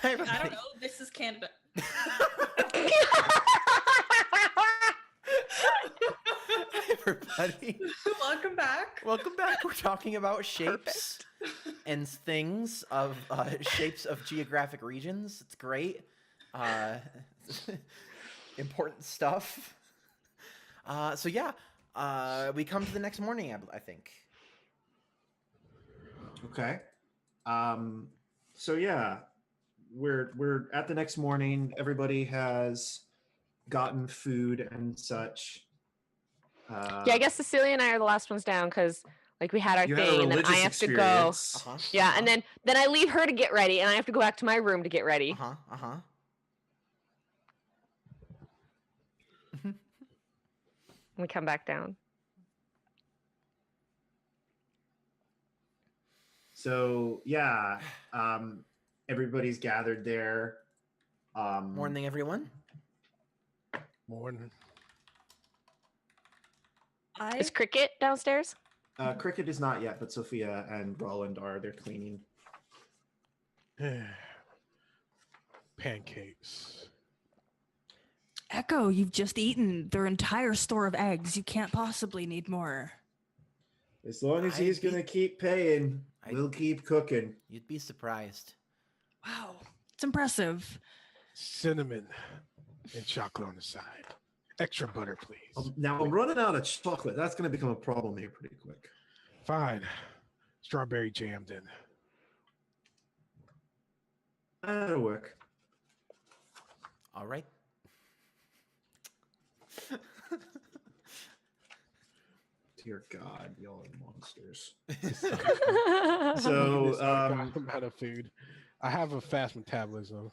Hi, I everybody. don't know. This is Canada. Hi, everybody. Welcome back. Welcome back. We're talking about shapes and things of shapes of geographic regions. It's great. Important stuff. So yeah, we come to the next morning, I think. Okay. So yeah, we're at the next morning. Everybody has gotten food and such. Yeah, I guess Cecilia and I are the last ones down because like we had our You had a thing and then I religious have to go. experience. Yeah, and then I leave her to get ready and I have to go back to my room to get ready. We come back down. So yeah, everybody's gathered there. Morning, everyone. Morning. Is Cricket downstairs? Cricket is not yet, but Sophia and Roland are. They're cleaning. Pancakes. Echo, you've just eaten their entire store of eggs. You can't possibly need more. As long as he's gonna keep paying, we'll keep cooking. You'd be surprised. Wow, it's impressive. Cinnamon and chocolate on the side. Extra butter, please. Now I'm running out of chocolate. That's gonna become a problem here pretty quick. Fine. Strawberry jam then. That'll work. All right. Dear God, y'all are monsters. So, I'm out of food. I have a fast metabolism.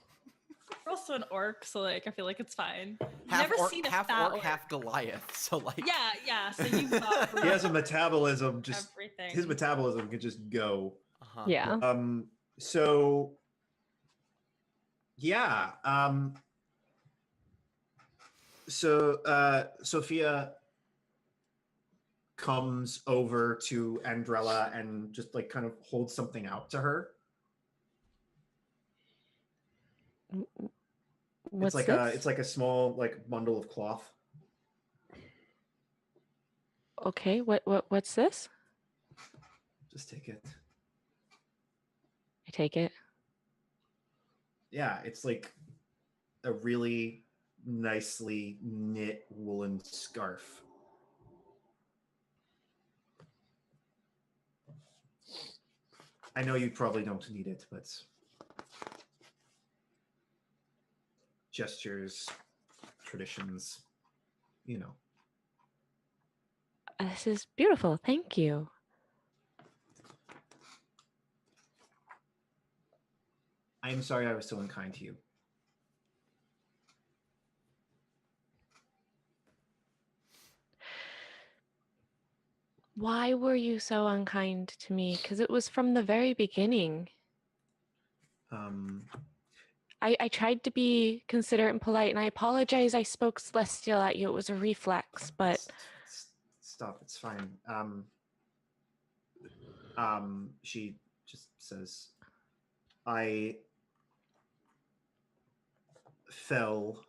We're also an orc, so like I feel like it's fine. Half Never orc, seen a half fat orc, half Goliath. So like. Yeah. So you've got He has a metabolism. Just everything. his metabolism can just go. Yeah. So. Yeah. So Sophia comes over to Andrella and just like kind of holds something out to her. What's it's like a small like bundle of cloth. Okay, what's this? Just take it. I take it. Yeah, it's like a really nicely knit woolen scarf. I know you probably don't need it, but gestures, traditions, you know. This is beautiful. Thank you. I'm sorry I was so unkind to you. Why were you so unkind to me? Because it was from the very beginning. I tried to be considerate and polite, and I apologize I spoke celestial at you. It was a reflex, but... Stop, it's fine. She just says, I fell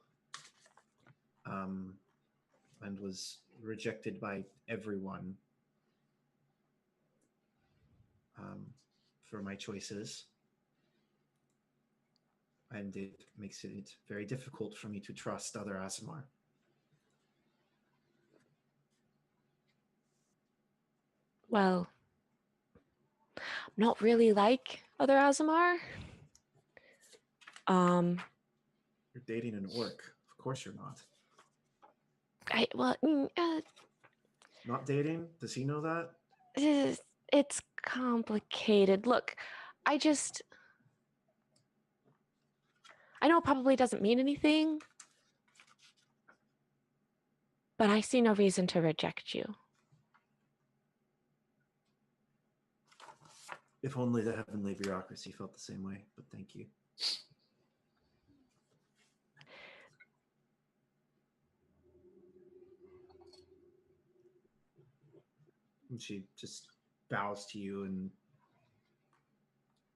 and was rejected by everyone for my choices. And it makes it very difficult for me to trust other Aasimar. Well, I'm not really like other Aasimar. You're dating an orc. Of course you're not. Not dating? Does he know that? It's complicated. Look, I know it probably doesn't mean anything, but I see no reason to reject you. If only the heavenly bureaucracy felt the same way, but thank you. And she just bows to you and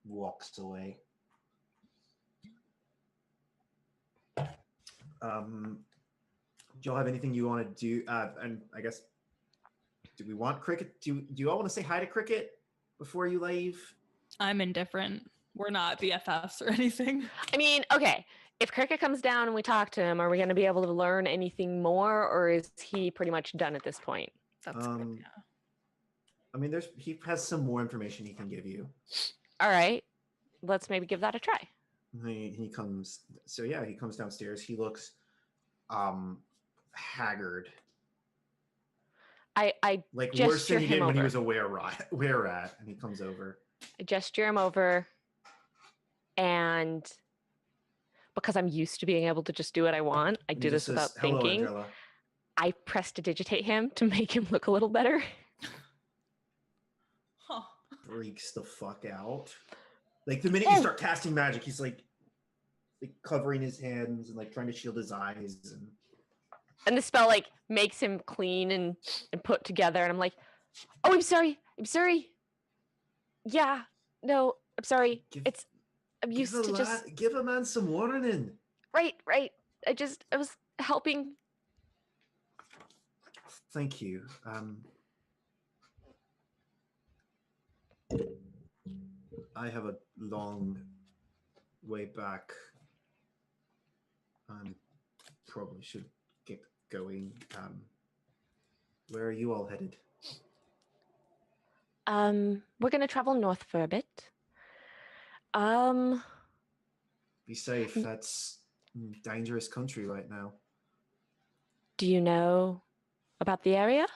walks away. Do y'all have anything you want to do? And I guess, do we want Cricket? Do you all want to say hi to Cricket before you leave? I'm indifferent. We're not BFFs or anything. I mean, okay, if Cricket comes down and we talk to him, are we going to be able to learn anything more, or is he pretty much done at this point? That's good. Yeah. I mean, he has some more information he can give you. All right, let's maybe give that a try. He comes. So yeah, he comes downstairs. He looks haggard. I Like gesture worse than he him did when he over. was a were-rat, and he comes over. I gesture him over, and because I'm used to being able to just do what I want, I And he do this just without says, "Hello, thinking. Andrella." I prestidigitate him to make him look a little better. Huh. Freaks the fuck out. Like the minute you start casting magic, he's like covering his hands and like trying to shield his eyes. And the spell like makes him clean and put together. And I'm like, oh, I'm sorry. Yeah, no, I'm sorry. I'm used to just give a man some warning. right. I was helping. Thank you. I have a long way back. Probably should get going. Where are you all headed? We're gonna travel north for a bit. Be safe. That's dangerous country right now. Do you know about the area?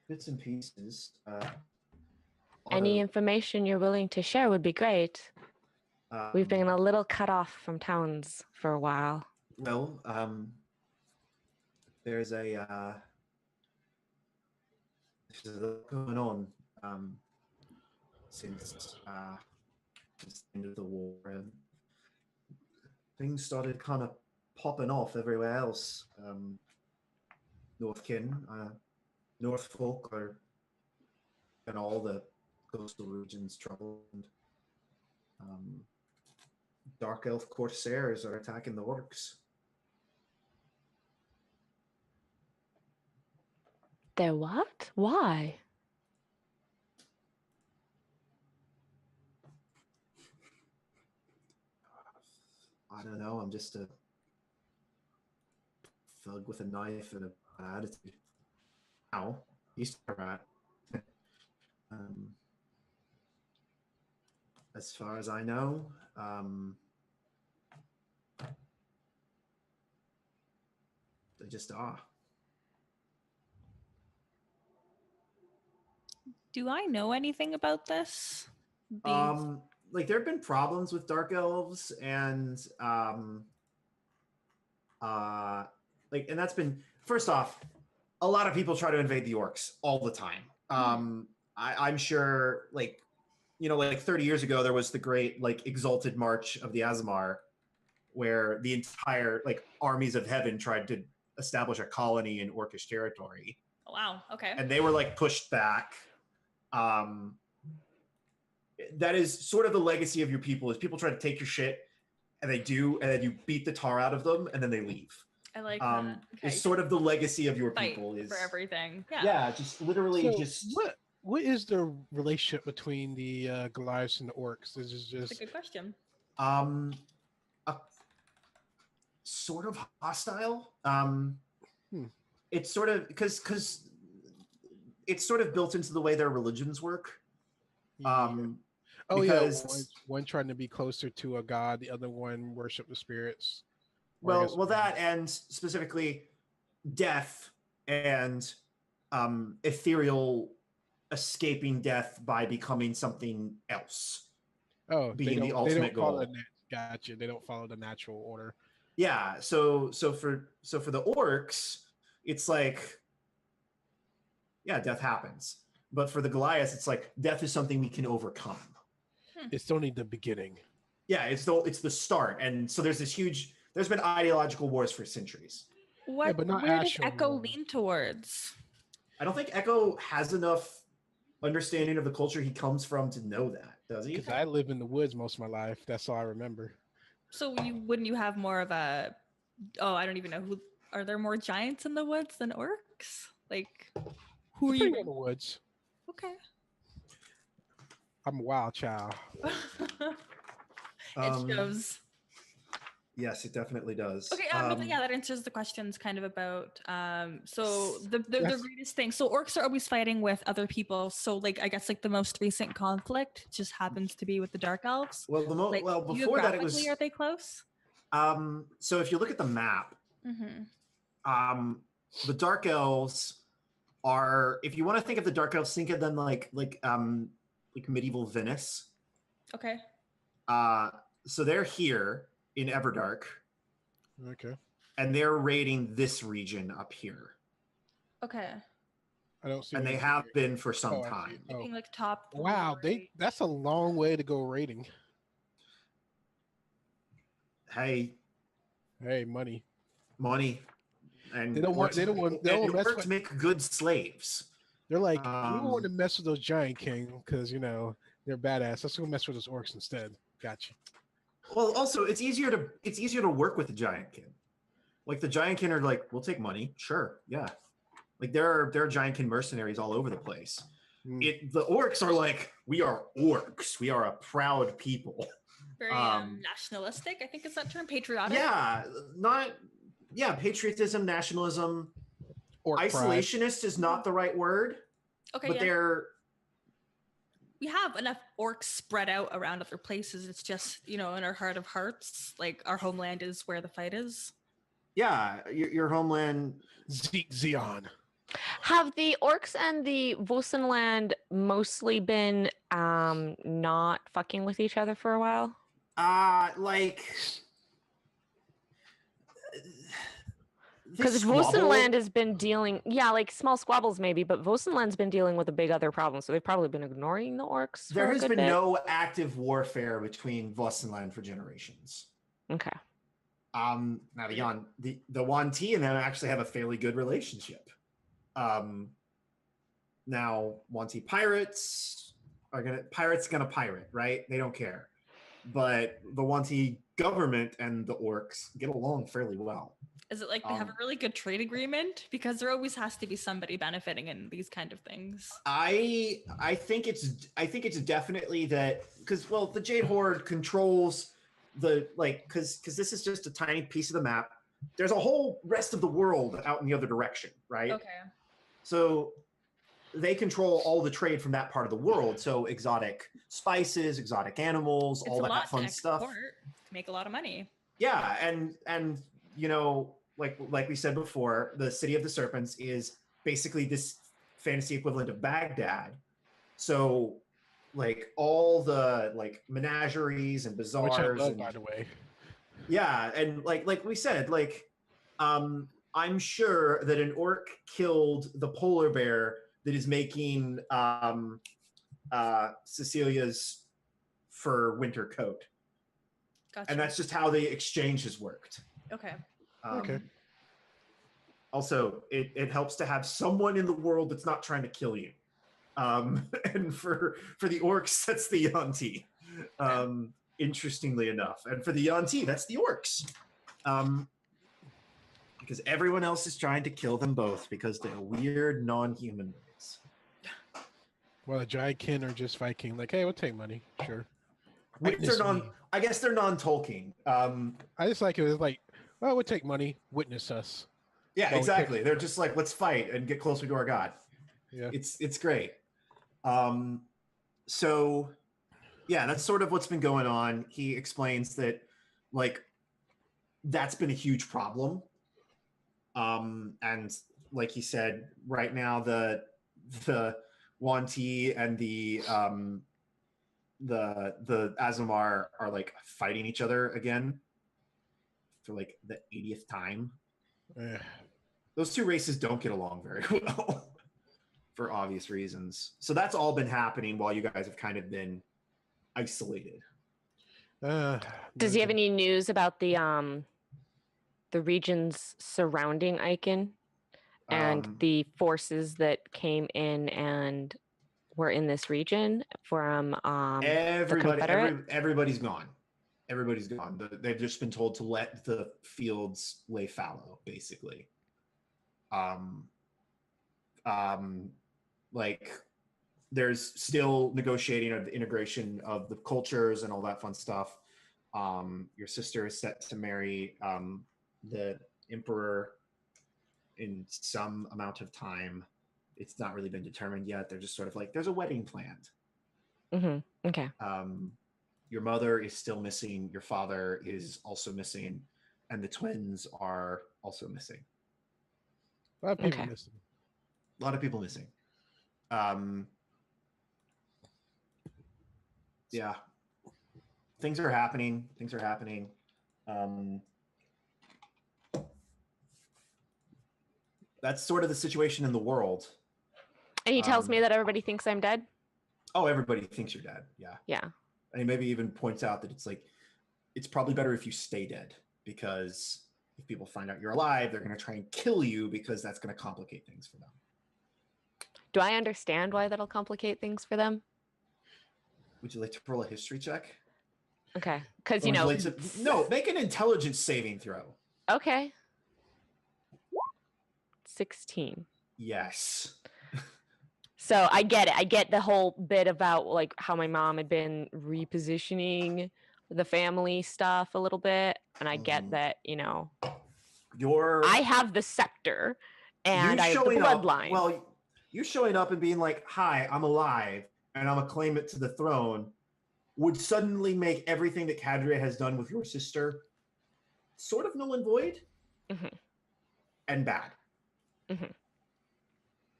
Bits and pieces. Any information you're willing to share would be great. We've been a little cut off from towns for a while. Well, there's a lot going on since the end of the war, and things started kind of popping off everywhere else. North folk are in all the coastal regions troubled. Dark elf corsairs are attacking the orcs. They're what? Why? I don't know. I'm just a thug with a knife and a attitude. Ow. Used to rat. As far as I know, they just are. Do I know anything about this? Like there have been problems with dark elves, and like, and that's been, first off, a lot of people try to invade the orcs all the time. I'm sure, like, you know, like 30 years ago, there was the great, like, exalted march of the Azamar, where the entire, like, armies of heaven tried to establish a colony in orcish territory. Oh, wow. Okay. And they were, like, pushed back. That is sort of the legacy of your people, is people try to take your shit, and they do, and then you beat the tar out of them, and then they leave. I like that. Okay. It's sort of the legacy of your Fight people. Is for everything. Yeah. Yeah, just literally So just... what is the relationship between the Goliaths and the orcs? This is That's just a good question. Sort of hostile. It's sort of because it's sort of built into the way their religions work. Because one trying to be closer to a god, the other one worship the spirits. Well, that, and specifically death and ethereal escaping death by becoming something else. Oh, being the ultimate goal. Gotcha. They don't follow the natural order. Yeah. So for the orcs, it's like, yeah, death happens. But for the Goliaths, it's like death is something we can overcome. It's only the beginning. Yeah, it's the start. And so there's been ideological wars for centuries. What? but not where does actual Echo war. lean towards? I don't think Echo has enough understanding of the culture he comes from to know that, does he? Because I live in the woods most of my life. That's all I remember. So wouldn't you have more of a? Oh, I don't even know who. Are there more giants in the woods than orcs? Like, who are Depending you? on the woods. Okay. I'm a wild child. It shows. Yes, it definitely does. Okay, but yeah, that answers the questions kind of about so the Yes. greatest thing. So orcs are always fighting with other people. So like I guess like the most recent conflict just happens to be with the dark elves. Well, Like well before that it was. geographically, are they close? So if you look at the map, the dark elves are. If you want to think of the dark elves, think of them like medieval Venice. Okay. So they're here in Everdark, Okay. and they're raiding this region up here, Okay. I don't see. and they any have here. been for some Oh, I see. time. Oh. Looking like top. Wow, three. that's a long way to go raiding. Hey, Money. money, and They don't want. They don't want. They don't mess orcs with. make good slaves. They're like, we don't want to Um, mess with those giant king because they're badass. Let's go mess with those orcs instead. Gotcha. Well, also it's easier to work with the Giantkin. Like the Giantkin are like, we'll take money, sure, yeah. Like there are Giantkin mercenaries all over the place. The orcs are like, we are orcs. We are a proud people. Very nationalistic, I think is that term. Patriotic. Yeah, patriotism, nationalism. Orc pride. Isolationist is not the right word. Okay. But we have enough orcs spread out around other places. It's just, in our heart of hearts, like our homeland is where the fight is. Yeah, your homeland. Zeon. Have the orcs and the Vosenland mostly been not fucking with each other for a while? Because Vosenland has been dealing, like small squabbles maybe, but Vosenland's been dealing with a big other problem, so they've probably been ignoring the orcs. There has been no active warfare between Vosenland for generations. Okay. Now the Yuan Ti and them actually have a fairly good relationship. Now Yuan Ti pirates gonna pirate, right? They don't care. But the Yuan Ti government and the orcs get along fairly well. Is it like they have a really good trade agreement? Because there always has to be somebody benefiting in these kind of things. I think it's definitely that because the Jade Horde controls because this is just a tiny piece of the map. There's a whole rest of the world out in the other direction, right? Okay. So they control all the trade from that part of the world. So exotic spices, exotic animals, all that fun stuff. To make a lot of money. Yeah, and like we said before, the City of the Serpents is basically this fantasy equivalent of Baghdad. So all the menageries and bazaars, which I love, by the way. Yeah, and like we said, I'm sure that an orc killed the polar bear that is making Cecilia's fur winter coat. Gotcha. And that's just how the exchange has worked. Okay. Okay. Also, it helps to have someone in the world that's not trying to kill you. And for the orcs, that's the Yuan Ti. Interestingly enough, and for the Yuan Ti, that's the orcs. Because everyone else is trying to kill them both because they're weird non-human race. Well, a giant kin are just Viking. Like, hey, we'll take money. Sure. I guess they're non-Tolkien. I just like it. It's like, well, we'll take money. Witness us. Yeah, exactly. They're just like, let's fight and get closer to our god. Yeah, it's great. So, yeah, that's sort of what's been going on. He explains that, that's been a huge problem. And like he said, right now the Yuan Ti and the Azamar are fighting each other again for the 80th time. Those two races don't get along very well for obvious reasons. So that's all been happening while you guys have kind of been isolated. Does he have any news about the regions surrounding Aiken and the forces that came in and were in this region from everybody's gone. Everybody's gone. They've just been told to let the fields lay fallow, basically. Like there's still negotiating of the integration of the cultures and all that fun stuff. Your sister is set to marry the emperor in some amount of time. It's not really been determined yet. They're just sort of like, there's a wedding planned. Okay. Your mother is still missing. Your father is also missing. And the twins are also missing. A lot of people Okay. missing. A lot of people missing. Yeah. Things are happening. That's sort of the situation in the world. And he tells me that everybody thinks I'm dead. Oh, everybody thinks you're dead. Yeah. Yeah. And he maybe even points out that it's like, it's probably better if you stay dead, because if people find out you're alive, they're going to try and kill you, because that's going to complicate things for them. Do I understand why that'll complicate things for them? Would you like to roll a history check? Okay. Because, Or would like to, no, make an intelligence saving throw. Okay. 16. Yes. So I get it. I get the whole bit about like how my mom had been repositioning the family stuff a little bit. And I get that, I have the scepter and I have the bloodline. Well, you showing up and being like, hi, I'm alive and I'm a claimant to the throne would suddenly make everything that Cadria has done with your sister sort of null and void and bad.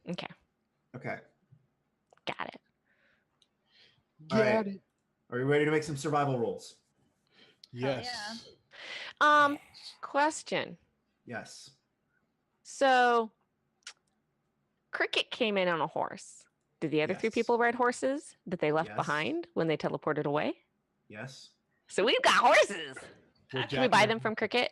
Okay. Okay. Got it. All right. Are you ready to make some survival rolls? Yes. Question. Yes. So Cricket came in on a horse. Did the other three Yes. people ride horses that they left Yes. behind when they teleported away? Yes. So we've got horses. Well, Can we buy them from Cricket?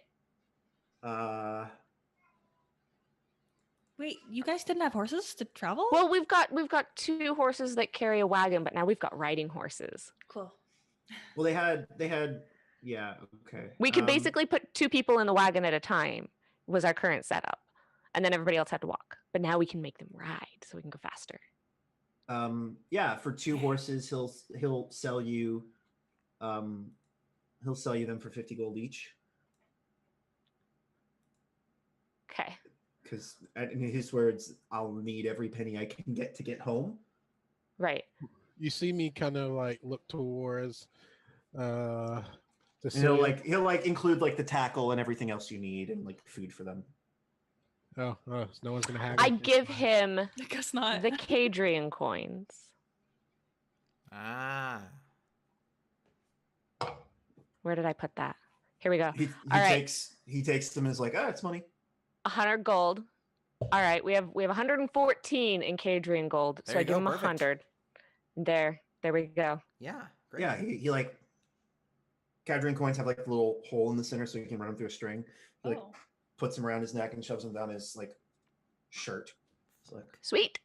Wait, you guys didn't have horses to travel? Well, we've got 2 horses that carry a wagon, but now we've got riding horses. Cool. Well, they had. Yeah. Okay. We could basically put 2 people in the wagon at a time. Was our current setup, and then everybody else had to walk. But now we can make them ride, so we can go faster. Yeah. For 2 horses, he'll sell you. He'll sell you them for 50 gold each. Okay. Because in his words, I'll need every penny I can get to get home. Right. You see me kind of like look towards the And he'll include like the tackle and everything else you need and like food for them. Oh, so no one's gonna have. I give him I guess not. the Cadrian coins. Ah. Where did I put that? Here we go. He All right. takes them and is like, it's money. 100 gold. All right, we have 114 in Cadrian gold, so There I you give go, him perfect. 100. There we go. Yeah. Great. Yeah, he like Cadrian coins have like a little hole in the center so you can run them through a string. He like puts them around his neck and shoves them down his like shirt. It's like, Sweet.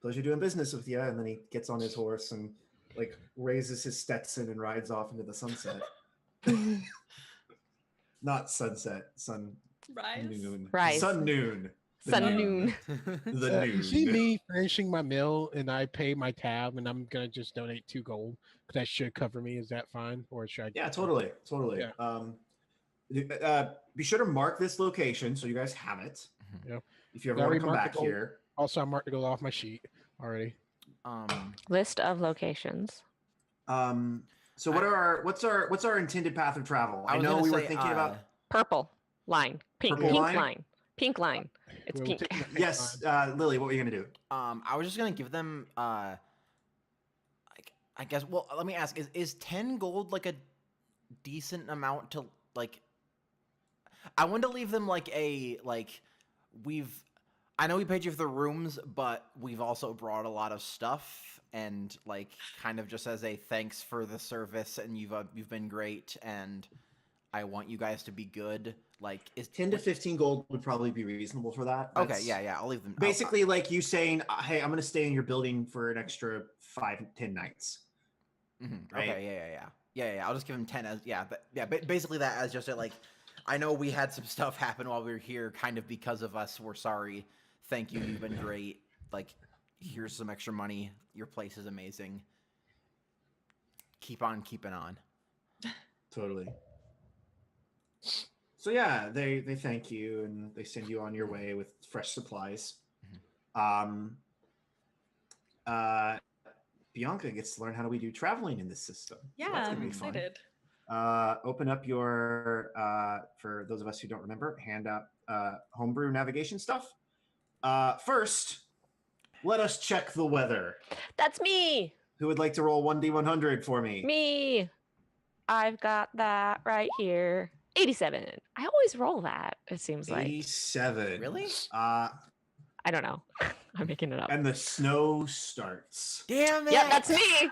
pleasure doing business with you. And then he gets on his horse and like raises his Stetson and rides off into the sunset. Not sunset, sun Rise. noon. Rise. Sun noon. The Sun noon. The noon. You see me finishing my meal and I pay my tab and I'm gonna just donate 2 gold because that should cover me. Is that fine, or should I? Yeah, totally. Yeah. Be sure to mark this location so you guys have it. Yeah. If you ever want to Already come marked back the goal. here. Also, I marked the gold off my sheet already. List of locations. So what's our intended path of travel? I was know gonna we were say, thinking about Purple line. Pink. Purple Pink line? line. Pink line. It's We're pink. taking the pink yes, line. Lily. What were you gonna do? I was just gonna give them I guess, well, let me ask, is 10 gold like a decent amount to like, I want to leave them like I know we paid you for the rooms, but we've also brought a lot of stuff, and like kind of just as a thanks for the service, and you've been great, and I want you guys to be good. Like, is 10 to 15 gold would probably be reasonable for that. Okay, That's yeah, I'll leave them. Basically, like you saying, "Hey, I'm gonna stay in your building for an extra 5-10 nights." Mhm, right? Okay, yeah. Yeah. I'll just give him 10 as basically that as just a, like, I know we had some stuff happen while we were here, kind of because of us. We're sorry. Thank you. You've been great. Like, here's some extra money. Your place is amazing. Keep on keeping on. Totally. So yeah, they thank you and they send you on your way with fresh supplies. Bianca gets to learn how do we do traveling in this system. So Yeah, that's gonna I'm be fun. excited. Open up your for those of us who don't remember, hand up homebrew navigation stuff. First, let us check the weather. That's me. Who would like to roll 1d100 for me? Me. I've got that right here. 87. I always roll that, it seems like. 87. Really? I don't know. I'm making it up. And the snow starts. Damn it! Yep, that's me.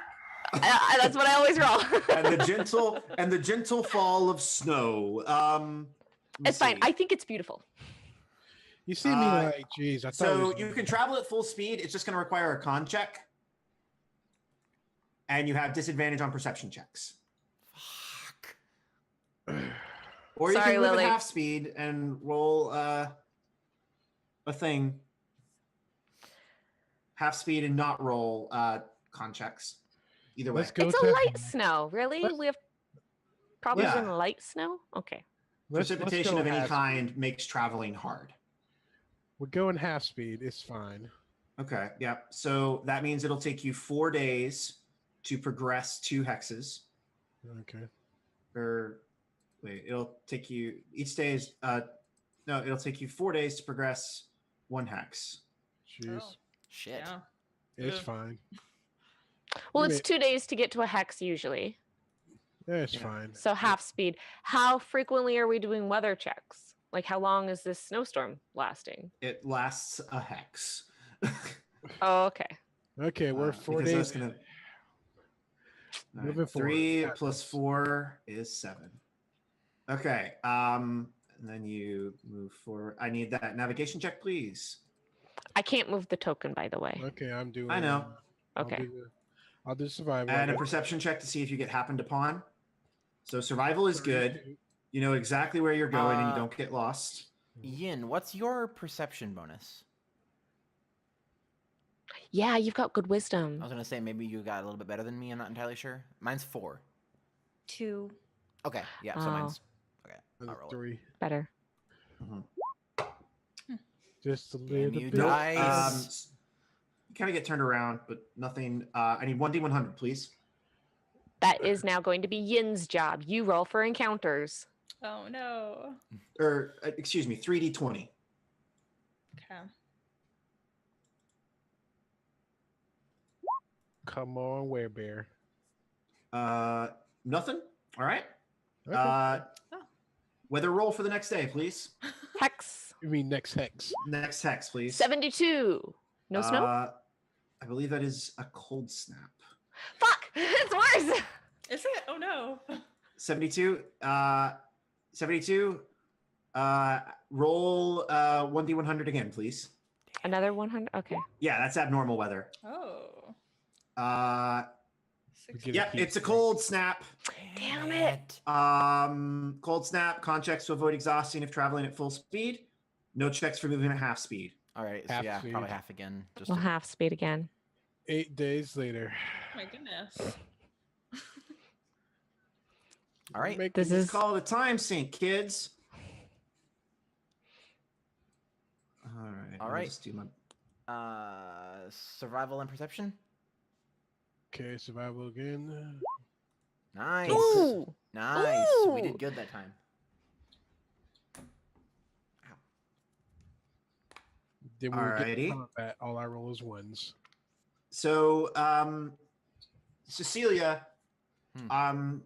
That's what I always roll. and the gentle fall of snow. It's fine. I think it's beautiful. You see me like, geez, I thought. So you can travel at full speed. It's just going to require a con check, and you have disadvantage on perception checks. Fuck. Or you Sorry, can move Lily. at half speed and roll a thing. Half speed and not roll con checks. Either way. Let's go It's to a light snow. Really? Let's- We have problems Yeah. in light snow? Okay. let's Precipitation go of any half kind speed. makes traveling hard. We're going half speed. It's fine. Okay, yeah. So that means it'll take you 4 days to progress 2 hexes. Okay. Or wait, it'll take you each day is no, it'll take you 4 days to progress 1 hex. Jeez. Oh, Shit. yeah. It's Ugh. fine. Well, Wait. it's 2 days to get to a hex usually. Yeah, it's Yeah. fine. So half speed. How frequently are we doing weather checks? Like, how long is this snowstorm lasting? It lasts a hex. Oh, okay. Okay, we're 4 because that's days. gonna- All Moving forward. 3 Yeah. plus 4 is 7. Okay. And then you move forward. I need that navigation check, please. I can't move the token, by the way. Okay, I'm doing. I know. Okay. I'll do survival. And I a got perception check to see if you get happened upon. So survival is good. 32. You know exactly where you're going and you Uh, don't get lost. Yin, what's your perception bonus? Yeah, you've got good I wisdom. was gonna say maybe you got a little bit better than me. I'm not entirely sure. Mine's 4. 2. Okay, yeah. So Oh. mine's okay. Another I'll roll it. 3. Better. Just a Damn little you, bit. dice. You kind of get turned around, but nothing. I need 1d100, please. That is now going to be Yin's job. You roll for encounters. Oh no. Or excuse me, 3d20. Okay. Come on, werebear. Nothing. All right. Okay. Weather roll for the next day, please. Hex. You mean next hex? Next hex, please. 72. No snow? I believe that is a cold snap. Fuck! It's worse! Is it? Oh no. 72. 72. Roll 1d100 again, please. Another 100? Okay. Yeah, that's abnormal weather. Oh. We 6. get Yeah, heat it's a stroke. cold snap. Damn it. Cold snap. Con checks to avoid exhausting if traveling at full speed. No checks for moving at half speed. All right. So Half yeah, speed. probably half again. Just Well, to- half speed again. 8 days later. My goodness. All right. Make This Just is call it a time sink, kids. All right. All let me right. just do my survival and perception. okay. Survival again. Nice. Ooh! Nice. We Ooh. did good that time. Then we would get Alrighty. combat. All I roll is ones. So, Cecilia, Hmm.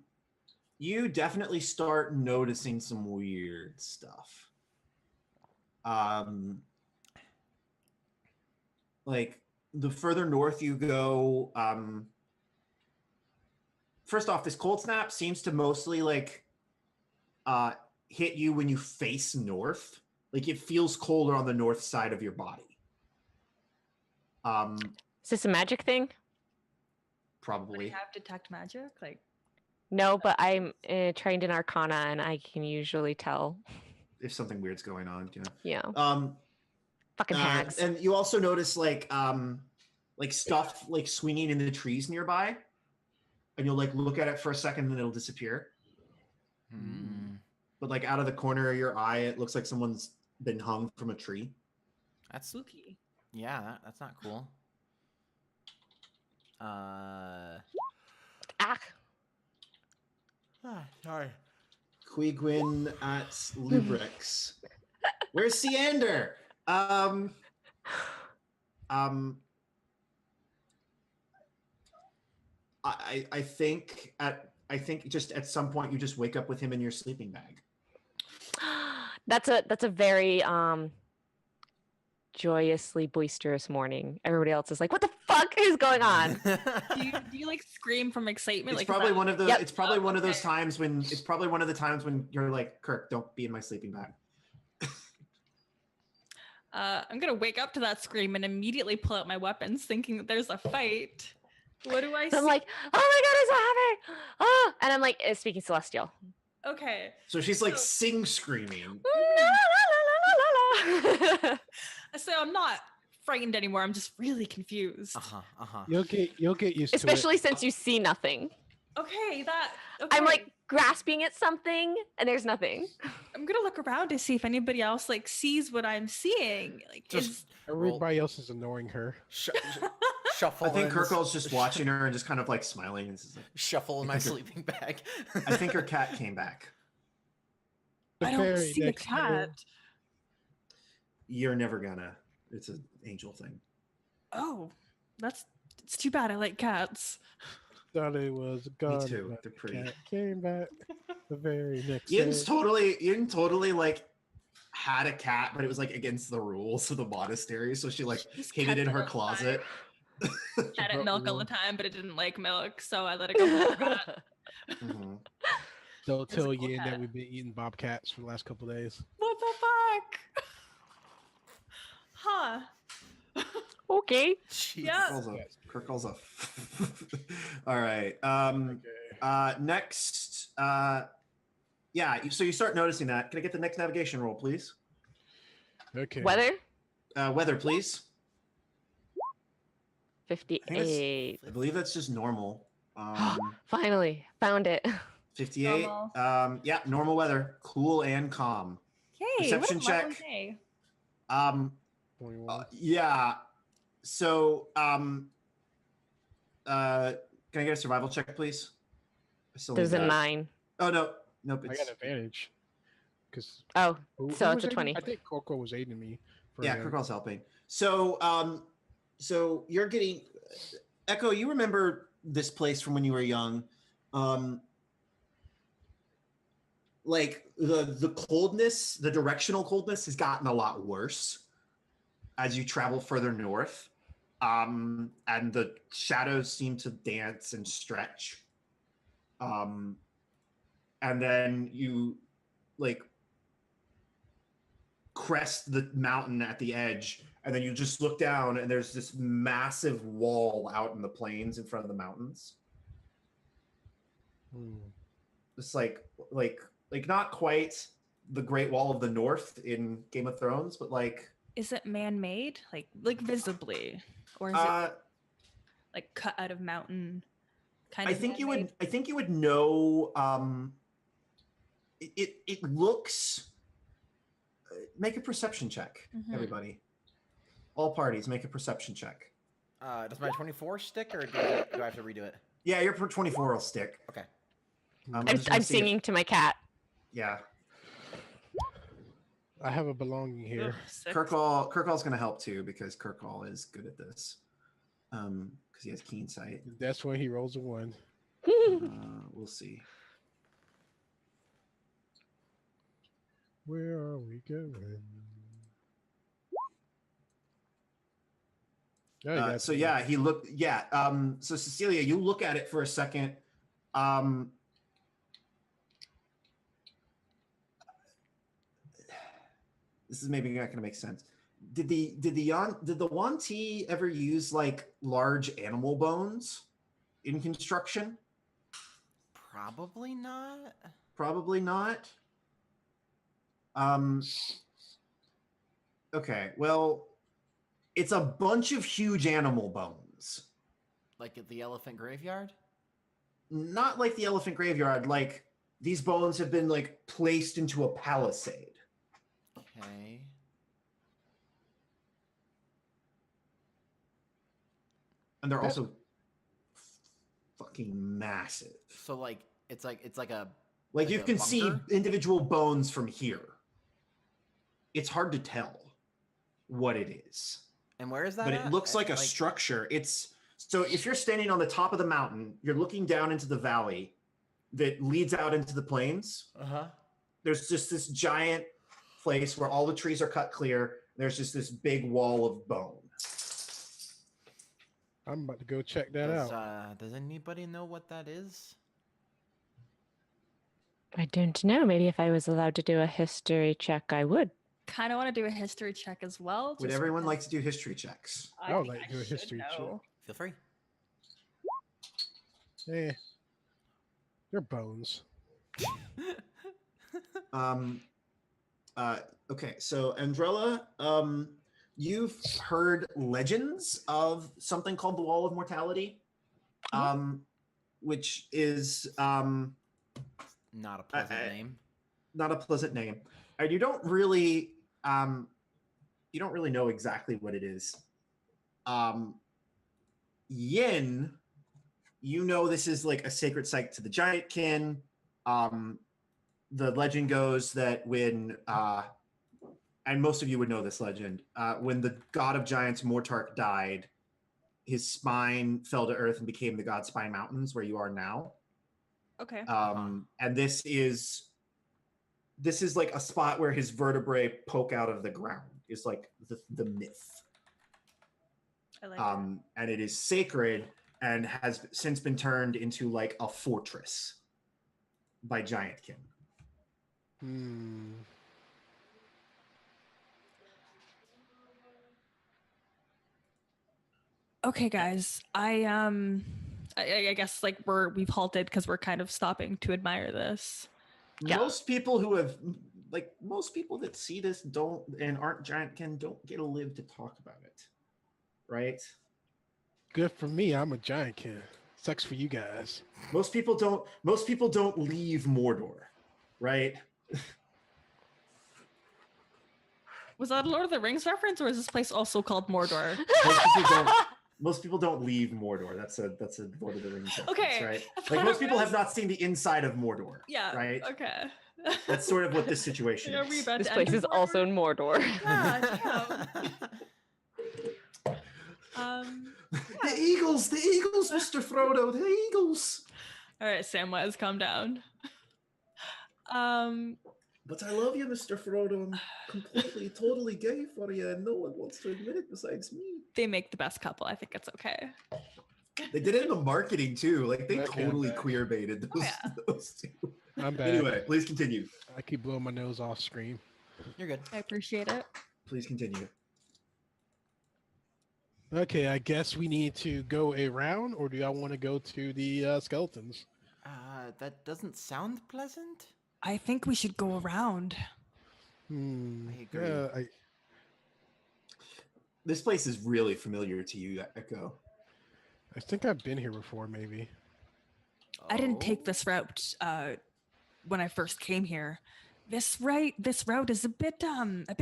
you definitely start noticing some weird stuff. Like the further north you go, first off, this cold snap seems to mostly like hit you when you face north. Like it feels colder on the north side of your body. Is this a magic thing? Do Probably. you have detect magic? Like, No, but I'm trained in Arcana, and I can usually tell. If something weird's going on, yeah. Yeah. Fucking hags. And you also notice like stuff like swinging in the trees nearby, and you'll like look at it for a second, and it'll disappear. But like out of the corner of your eye, it looks like someone's been hung from a tree. That's Spooky. yeah, that's not cool. Sorry. Quigwin at Lubrix. Where's Seander? I think just at some point you just wake up with him in your sleeping bag. That's a very joyously boisterous morning. Everybody else is like, "What the fuck is going on?" Do you like scream from excitement? It's like probably one of the. Yep. It's probably one of those times when. It's probably one of the times when you're like, Kirk, don't be in my sleeping bag. I'm gonna wake up to that scream and immediately pull out my weapons, thinking that there's a fight. What do I So see? I'm like, "Oh my god, it's happening!" Oh, and I'm like speaking Celestial. Okay. So she's like sing screaming. So I'm not frightened anymore. I'm just really confused. You'll get used to it. Especially since you see nothing. Okay, okay. I'm like grasping at something, and there's nothing. I'm gonna look around to see if anybody else like sees what I'm seeing. Like, Just Everybody else is annoying her. Shuffle. I think Kirkle's just watching her and just kind of like smiling. And just like, Shuffle in my sleeping bag. I think her cat came back. The I don't very see the next day, cat. You're never gonna. It's an angel thing. Oh, it's too bad. I like cats. Thought it was gone. too, but they're the pretty. cat Came back the very next Ian's day. totally like had a cat, but it was like against the rules of the monastery, so she like Just hid it kept in it her outside. closet. Had it Broke milk the all the rule. time, but it didn't like milk, so I let it go. For that. Mhm. Don't It's a tell cool Yin cat. that we've been eating bobcats for the last couple days. What the fuck? Huh? Okay. Jeez. Yeah. Kirkle's a all right. Next, yeah. So you start noticing that. Can I get the next navigation roll, please? Okay. Weather Weather, please. 58. I believe that's just normal. Finally found it. 58. Normal. Yeah, normal weather, cool and calm. Yay! Perception what a lovely check. day. 21. Yeah. So, can I get a survival check, please? I still There's need a that. 9. Oh no, nope. I got advantage. Because Oh, so it's a 20. I think Coco was aiding me. Yeah, Kirkle's helping. So, so you're getting Echo. You remember this place from when you were young? Like the coldness, the directional coldness has gotten a lot worse as you travel further north, and the shadows seem to dance and stretch. And then you like crest the mountain at the edge, and then you just look down, and there's this massive wall out in the plains in front of the mountains. It's like not quite the Great Wall of the North in Game of Thrones, but like, Is it man-made? Like visibly, or is it like cut out of mountain? Kind I of. think man-made? you would know. It looks. Make a perception check, Mhm. everybody. All parties, make a perception check. Does my 24 stick, or do I have to redo it? Yeah, your 24 will stick. Okay. I'm I'm, just gonna I'm see if- singing to my cat. Yeah, I have a belonging here. Ugh, sick. Kirkall's gonna help too because Kirkall is good at this. Because he has keen sight. That's when he rolls a 1. We'll see. Where are we going? Oh, you got So some- yeah, he looked. Yeah. So Cecilia, you look at it for a second. This is maybe not going to make sense. Did the Wanti ever use like large animal bones in construction? Probably not. Probably not. Okay, well, it's a bunch of huge animal bones. Like at the elephant graveyard? Not like the elephant graveyard, like these bones have been like placed into a palisade. Okay. And they're also fucking massive. So like it's like a Like Like you a can see bunker? individual bones from here. It's hard to tell what it is. and where is that? But it at? looks like a Like, structure. It's so if you're standing on the top of the mountain, you're looking down into the valley that leads out into the plains. Uh-huh. There's just this giant place where all the trees are cut clear. There's just this big wall of bone. I'm about to go check that out. Does anybody know what that is? I don't know. Maybe if I was allowed to do a history check, I would. Kind of want to do a history check as well. Would just everyone because like to do history checks? I would think like to do a should history check. know. Feel free. Eh, they're bones. Okay, so Andrella, you've heard legends of something called the Wall of Mortality, which is Not a pleasant name. not a pleasant name, and you don't really know exactly what it is. Yin, you know this is like a sacred site to the Giantkin. The legend goes that when and most of you would know this legend, when the god of giants Mortark died, his spine fell to earth and became the God Spine Mountains, where you are now. Okay. And this is like a spot where his vertebrae poke out of the ground. Is like the myth. I like that. And it is sacred and has since been turned into like a fortress by Giantkin. Hmm. Okay, guys. I guess like we've halted because we're kind of stopping to admire this. Yeah. Most people that see this don't and aren't Giantkin don't get to live to talk about it, right? Good for me. I'm a giant kid. Sucks for you guys. Most people don't leave Mordor, right? Was that a Lord of the Rings reference, or is this place also called Mordor? Most people don't leave Mordor. That's a Lord of the Rings reference, Okay. right? That's Like what most I people was- have not seen the inside of Mordor. Yeah. Right? Okay. That's sort of what this situation Are we is. about This to place enter is also in Mordor. Yeah, damn. The Eagles, Mr. Frodo, the Eagles. All right, Samwise, calm down. But I love you, Mr. Frodo. I'm completely, totally gay for you, and no one wants to admit it besides me. They make the best couple. I think it's okay. They did it in the marketing too. Like they Okay, totally I'm back. queer baited those, yeah. those two. I'm back. Anyway, please continue. I keep blowing my nose off screen. You're good. I appreciate it. Please continue. Okay, I guess we need to go around, or do y'all want to go to the skeletons? That doesn't sound pleasant. I think we should go around. Hmm. I agree. Yeah, This place is really familiar to you, Echo. I think I've been here before, maybe. I didn't Oh. take this route when I first came here. This route is a bit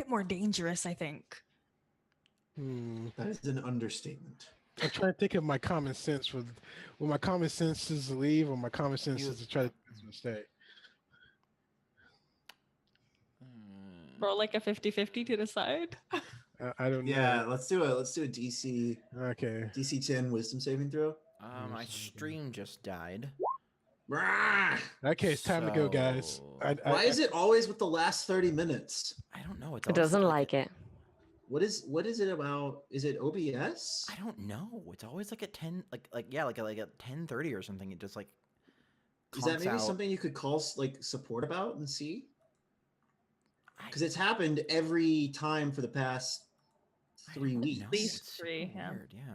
more dangerous, I think. Hmm. That is an understatement. I'm trying to think of my common sense. Will my common sense is to leave, or my common sense is to try to stay? Hmm. Roll like a 50-50 to decide. I don't Yeah, know. let's do a DC Okay. DC 10 Wisdom saving throw. My stream just died. Brah! Okay, it's time to go, guys. So- Why is it always with the last 30 minutes? I don't know. It's It always doesn't like it. What is it about? Is it OBS? I don't know. It's always like at 10, like at 10:30 or something. It just like. Is that conks maybe out. something you could call like support about and see? I- Because it's happened every time for the past I 3 don't weeks. know. least It's 3, super yeah. Weird, yeah.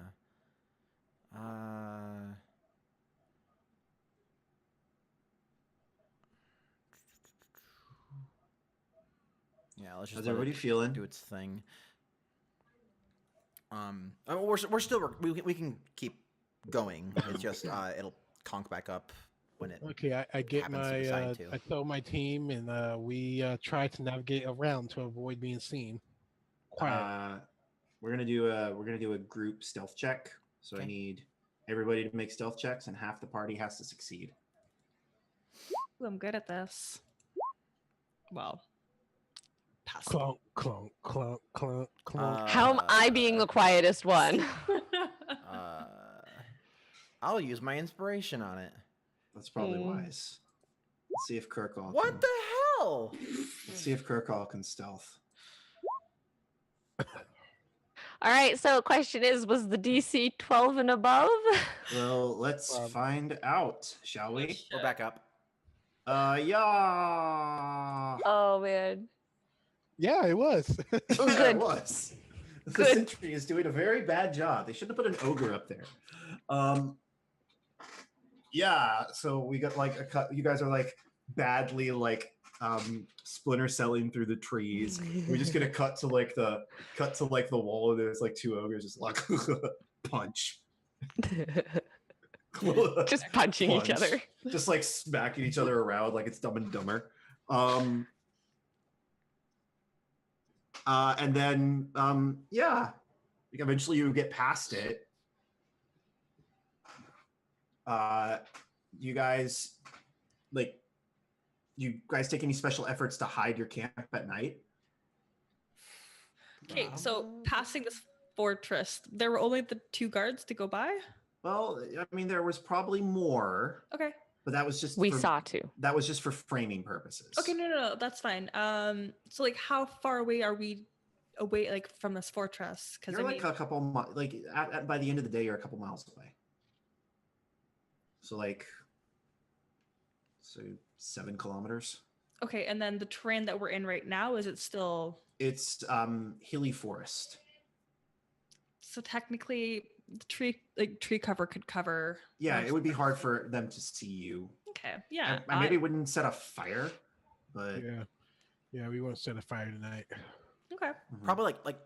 Yeah, let's just How's let everybody it feeling? do its thing. I mean, we're still we can keep going. It's just it'll conk back up when it Okay, I get happens to my decide to. I tell my team, and we try to navigate around to avoid being seen. Quiet. We're gonna do a group stealth check. So I Okay. need everybody to make stealth checks, and half the party has to succeed. Ooh, I'm good at this. Well, pass. Clunk, clunk, clunk, clunk, clunk. How am I being the quietest one? I'll use my inspiration on it. That's probably Hmm. wise. Let's see if Kirkall. What can, the hell? Let's see if Kirkall can stealth. All right, so question is, was the DC 12 and above? Well, let's find out, shall we? We're back up. Yeah. Oh man. Yeah, it was. Oh, Yeah, good. it was. The Good. Sentry is doing a very bad job. They should have put an ogre up there. Yeah, so we got like a cut. You guys are like badly like splinter celling through the trees. We just get a cut to like the wall, and there's like two ogres just like punch. Just punching each Punch. other. Just like smacking each other around like it's Dumb and Dumber. And then yeah, eventually you get past it. You guys take any special efforts to hide your camp at night? Okay, so passing this fortress, there were only the 2 guards to go by? Well, I mean, there was probably more, Okay. but that was just We saw two. That was just for framing purposes. Okay, no, that's fine. So like how far away are we away like from this fortress? Because You're like a couple by the end of the day, you're a couple miles away. So like 7 kilometers. Okay, and then the terrain that we're in right now, is it still? It's hilly forest. So technically, the tree cover could cover. Yeah, most it would be of hard this. for them to see you. Okay, yeah. I maybe wouldn't set a fire, but Yeah, we won't set a fire tonight. Okay. Probably like.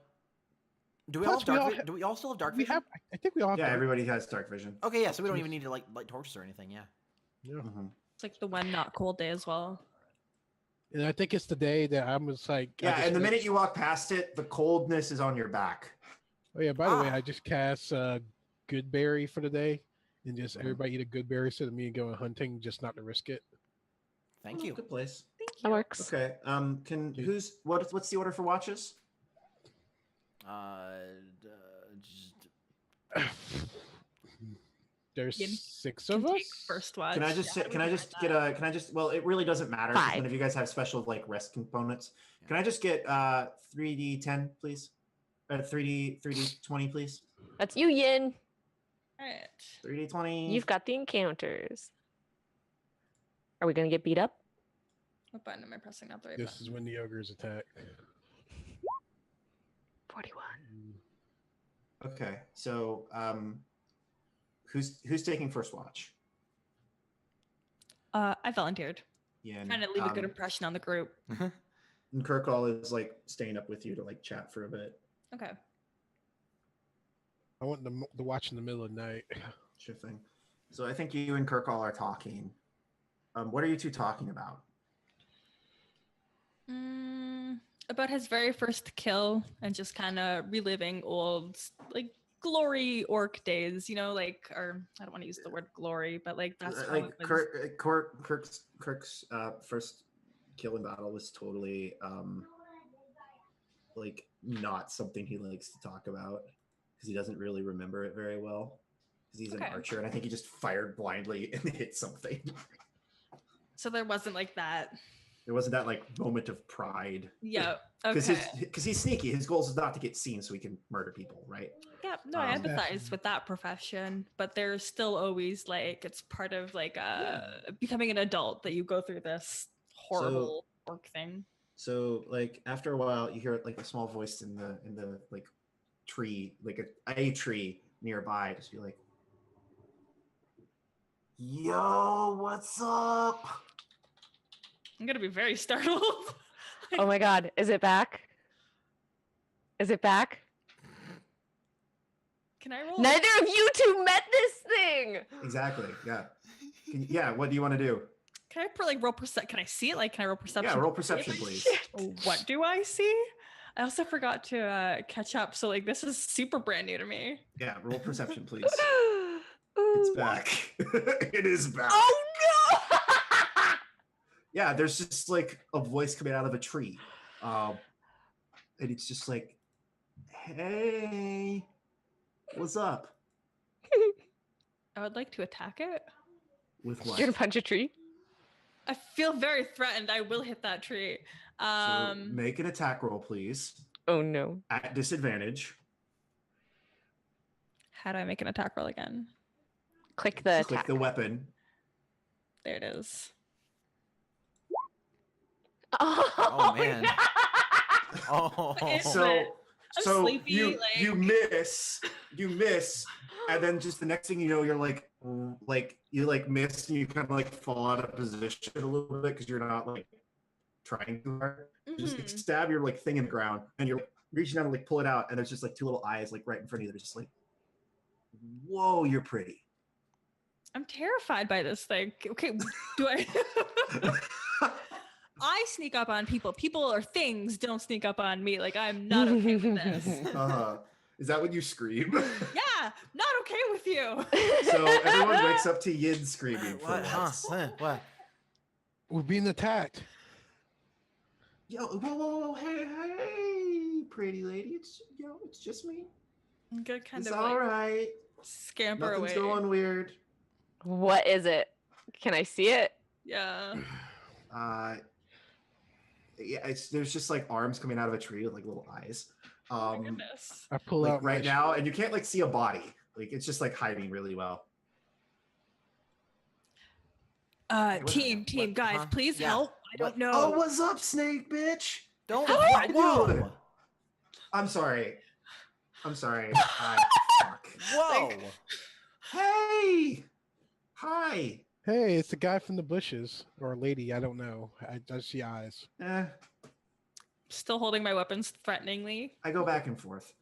Do we Plus, all do we all still have dark We vision? have. I think we all have. Yeah, dark- everybody has dark vision. Okay, yeah. So we don't even need to light torches or anything. Yeah. Yeah. Mhm. It's like the one not cold day as well. And I think it's the day that I was like. I Yeah, just and the did- minute you walk past it, the coldness is on your back. Oh yeah. By the way, Ah. I just cast good berry for the day, and just Mhm. everybody eat a good berry instead of me going hunting, just not to risk it. Thank Oh, you. Good place. Thank That you. works. Okay. What's the order for watches? There's Yin 6 Can of take us. first watch. Can I just Yeah, can I just get a can I just well it really doesn't matter because 5. none of you guys have special like rest components. Can I just get 3d10 please? 3d20 please. That's you, Yin. All right. 3d20. You've got the encounters. Are we gonna get beat up? What button am I pressing? Not the right This button. is when the ogres attack. 41. Okay. So who's taking first watch? I volunteered. Yeah. Trying to leave a good impression on the group. And Kirkall is like staying up with you to like chat for a bit. Okay. I want the watch in the middle of the night. Sure thing. So I think you and Kirkall are talking. What are you two talking about? About his very first kill and just kind of reliving old like glory orc days, you know, like, or I don't want to use the word glory, but like that's how Like it was. Kirk's first kill in battle was totally like not something he likes to talk about because he doesn't really remember it very well because he's Okay. an archer and I think he just fired blindly and hit something. So there wasn't like that. There wasn't that like moment of pride. Yeah. Because Okay. he's sneaky. His goal is not to get seen so he can murder people, right? Yeah. No, I Um, empathize with that profession, but there's still always like it's part of like becoming an adult that you go through this horrible orc thing. So like after a while, you hear like a small voice in the like tree, like a tree nearby, just be like, "Yo, what's up?" I'm gonna be very startled. Oh my god, is it back? Is it back? Can I roll? Neither of you two met this thing. Exactly. Yeah. Yeah. What do you want to do? Can I roll perception? Can I see it? Like, can I roll perception? Yeah. Roll to see it? perception, please. What do I see? I also forgot to catch up. So like, this is super brand new to me. Yeah. Roll perception, please. It's back. It is back. Oh no! Yeah. There's just like a voice coming out of a tree, and it's just like, "Hey, what's up?" I would like to attack it. With what? You're gonna punch a tree? I feel very threatened. I will hit that tree. So make an attack roll, please. Oh no. At disadvantage. How do I make an attack roll again? Click the Click attack. the weapon. There it is. Oh, man. no. Oh, It's- So I'm sleepy, you like- you miss, and then just the next thing you know, you're like you like miss, and you kind of like fall out of position a little bit because you're not like trying too hard. You just like, Mhm. stab your like thing in the ground, and you're like, reaching out to like pull it out, and there's just like two little eyes like right in front of you. They're just like, whoa, you're pretty. I'm terrified by this thing. Okay, do I? I sneak up on people. People or things don't sneak up on me. Like, I'm not okay with this. Is that when you scream? Yeah, not okay with you. So everyone wakes up to Yin screaming. For what? Huh? once. What? We're being attacked. Yo, whoa, hey, pretty lady, it's just me. I'm gonna kind It's of all like right. scamper Nothing's away. going weird. What is it? Can I see it? Yeah. Yeah, there's just like arms coming out of a tree with like little eyes. Oh my goodness. I pull Like out my right now, and you can't like see a body. Like it's just like hiding really well. what- Team, guys, huh? please Yeah. help. I don't What? know. Oh, what's up, Snake bitch? Don't. How are you Whoa. doing? I'm sorry. Fuck. Whoa. Hey. Hi. Hey, it's the guy from the bushes or a lady. I don't know. I just see eyes. Still holding my weapons threateningly. I go back and forth.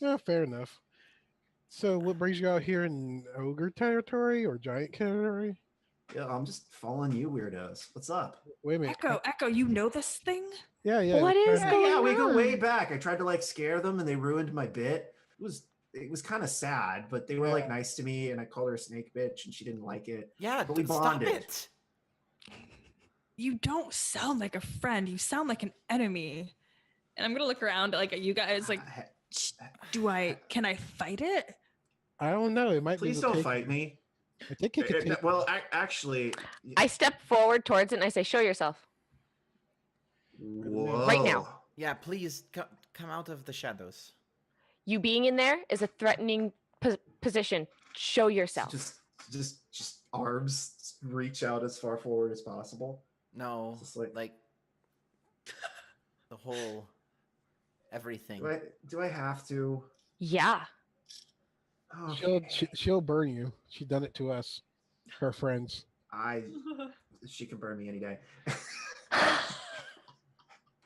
Yeah, fair enough. So, what brings you out here in ogre territory or giant territory? Yeah, I'm just following you weirdos. What's up? Wait a minute. Echo, you know this thing? Yeah, yeah. What we're is trying to- going Yeah, we go on? way back. I tried to like scare them and they ruined my bit. It was kind of sad, but they were like Yeah. nice to me and I called her a snake bitch and she didn't like it. Yeah, But we stop bonded. it. You don't sound like a friend. You sound like an enemy. And I'm gonna look around like at you guys. Like, Can I fight it? I don't know. It might Please be. don't fight me. I think it could take. Well, actually, I step forward towards it and I say, "Show yourself." whoa. Right now. Yeah, please come out of the shadows. You being in there is a threatening position. Show yourself. Just arms reach out as far forward as possible. No, Just like the whole everything. Do I have to? Yeah. Oh, She'll burn you. She done it to us, her friends. She can burn me any day.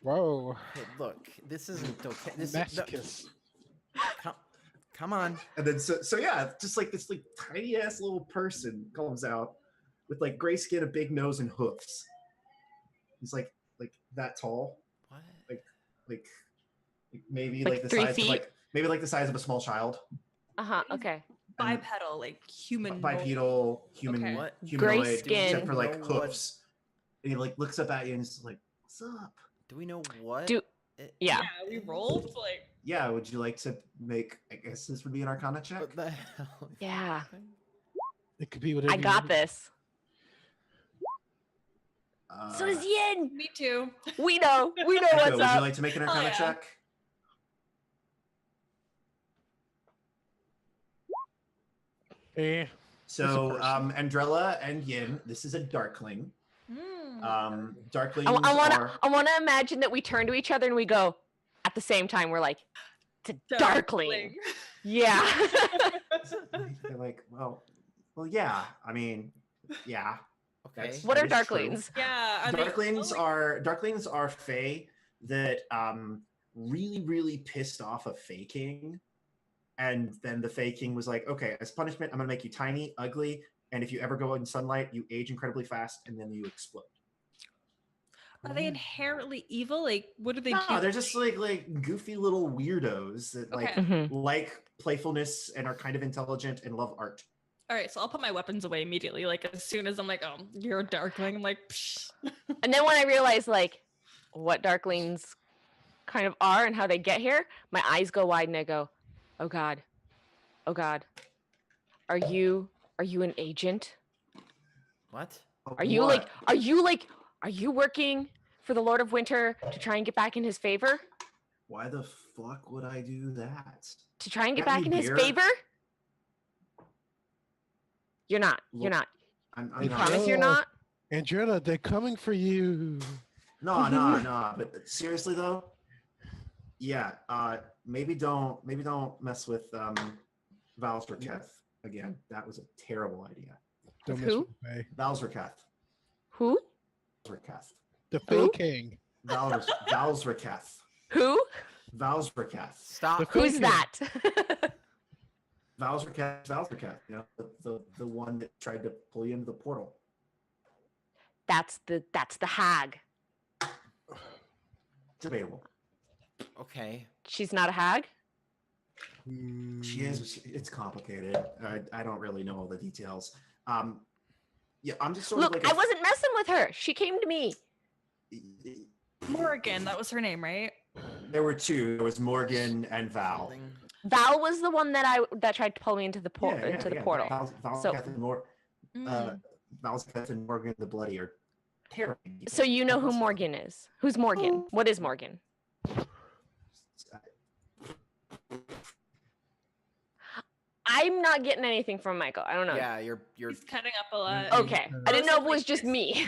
Whoa. Hey, look, this isn't okay. This no, Masochist. come on. And then so yeah, just like this like tiny ass little person comes out with like gray skin, a big nose, and hoofs. He's like that tall, What? like maybe Like like the 3 size feet? of like maybe like the size of a small child. Okay. And Bipedal, like human. bipedal, human, Okay. What? humanoid, Gray skin. except for like Know what- hoofs. And he like looks up at you and he's like, "What's up?" Do we know what? Do- it- Yeah. we rolled like. Yeah, would you like to make? I guess this would be an Arcana check. What the hell? is Yeah. happening? It could be whatever. I you got want. this. So does Yin. Me too. We know. We know Echo, what's would you up. like to make an Oh, Arcana yeah. check? Eh. So, person. Andrella and Yin, this is a Darkling. Darklings I want to imagine that we turn to each other and we go at the same time. We're like, "It's a darkling." Yeah. They're like, well, yeah. I mean, yeah. Okay. What are That is true. darklings? Yeah, Are they Darklings are fae that really, really pissed off a Fae King. And then the Fae King was like, okay, as punishment, I'm gonna make you tiny, ugly, and if you ever go in sunlight, you age incredibly fast, and then you explode. Are they inherently evil? Like, what do they No, do? they're just like goofy little weirdos that Okay. like playfulness and are kind of intelligent and love art. All right, so I'll put my weapons away immediately. Like, as soon as I'm like, oh, you're a darkling, I'm like, psh. And then when I realize like what darklings kind of are and how they get here, my eyes go wide and I go, "Oh God, oh God, are you an agent? What? Are you working for the Lord of Winter to try and get back in his favor? Why the fuck would I do that? To try and get Get back me in his beer? favor? You're not. You're Look, not. I'm You not. promise you're No. not? Andretta, they're coming for you. No. But seriously though, yeah. Maybe don't mess with Valsverketh again. That was a terrible idea. Don't With mess who? with the Fae. Valsverketh. Who? Valsverketh. The Who? Fae King. Valsverketh. Who? Valsverketh. Stop. The Who's King. that? Valsverketh. You know, the one that tried to pull you into the portal. That's the hag. Debatable. Okay. She's not a hag? She is. It's complicated. I don't really know all the details. Yeah, I'm just sort Look, of like I wasn't messing with her. She came to me. Morgan, that was her name, right? There were two. There was Morgan and Val. Something- Val was the one that tried to pull me into the portal. Valsverketh and Mm. Valsverketh and Morgan the Bloody are terrible. So you know who Morgan is? Who's Morgan? What is Morgan? I'm not getting anything from Michael. I don't know. Yeah, you're He's cutting up a lot. Okay. I didn't know if it was just me.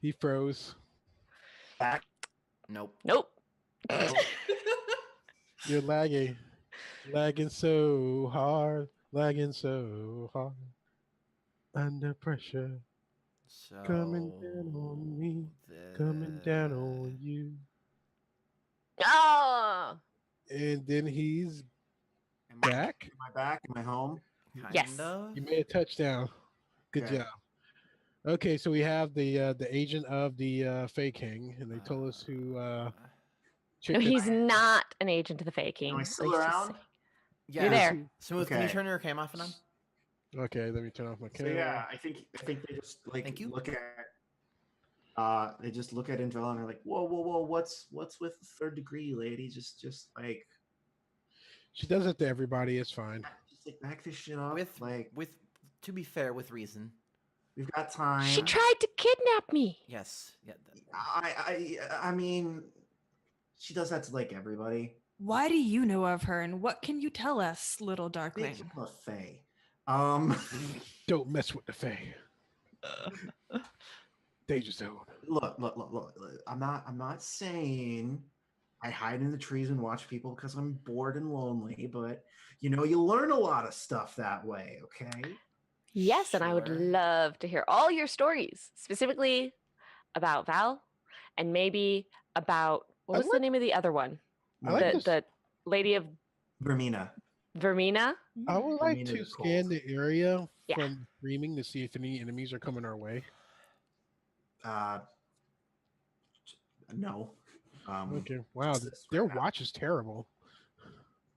He froze. Back. nope. Nope. You're lagging. Lagging so hard. Lagging so hard. Under pressure. So Coming down on me. Coming down on you. Oh. And then he's Am back. I back? Am I home? Yes. Kind of. You made a touchdown. Good Okay. job. Okay, so we have the agent of the Fae King, and they told us who. No, chick he's not an agent of the faking. Am I still around? Yeah. You're there. Smooth. Can you Okay. turn your cam off and on? Okay, let me turn off my So camera. yeah, I think they just like Thank you. look at they just look at Andrella and they're like, whoa, what's with the third degree, lady? Just like She does it to everybody. It's fine. just like back this shit up. With like to be fair, with reason. we've got time. She tried to kidnap me. Yes. Yeah. I mean, she does that to like everybody. Why do you know of her, and what can you tell us, little Bitch, darkling? I'm a fae. Don't mess with the Fae. Danger zone. Look. I'm not saying I hide in the trees and watch people because I'm bored and lonely, but you know, you learn a lot of stuff that way, okay? Yes, and I would Sure. love to hear all your stories, specifically about Val, and maybe about what I was the like- name of the other one? I like the this. the lady of Vermina. Vermina. I would like mean, to it's scan cold. the area Yeah. from streaming to see if any enemies are coming our way. No. Okay. Wow, this their right now. watch is terrible.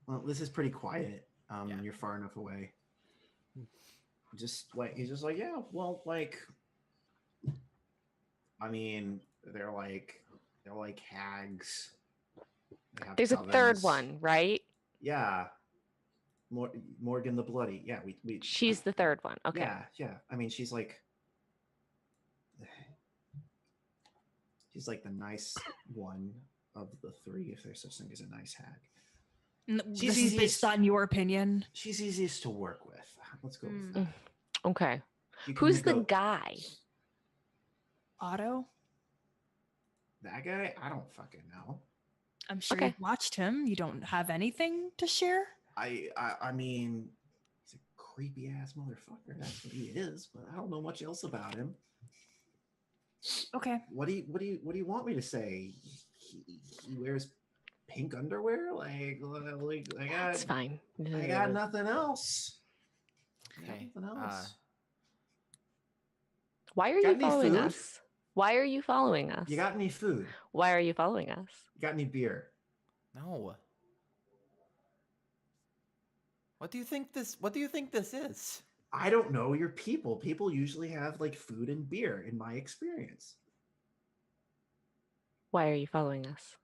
Well, this is pretty quiet. Yeah. You're far enough away. Just like he's just like, yeah, well, like, I mean, they're like hags. They have There's a third covens. one, right? Yeah. Morgan the Bloody. Yeah, we. She's the third one. Okay. Yeah. I mean, she's like the nice one of the three, if there's such thing as a nice hag. This is based on your opinion. She's easiest to work with. Let's go with Mm. that. Okay. You can Who's the nego- guy? Otto? That guy? I don't fucking know. I'm sure Okay. you've watched him. You don't have anything to share? I mean, he's a creepy ass motherfucker. That's what he is. But I don't know much else about him. Okay. What do you want me to say? He wears pink underwear. Like I got It's fine. I got nothing else. I got Okay. nothing else. Why are Got you any following food? us? Why are you following us? You got any food? Why are you following us? You got any beer? No. What do you think this is? I don't know your people. People usually have like food and beer in my experience. Why are you following us?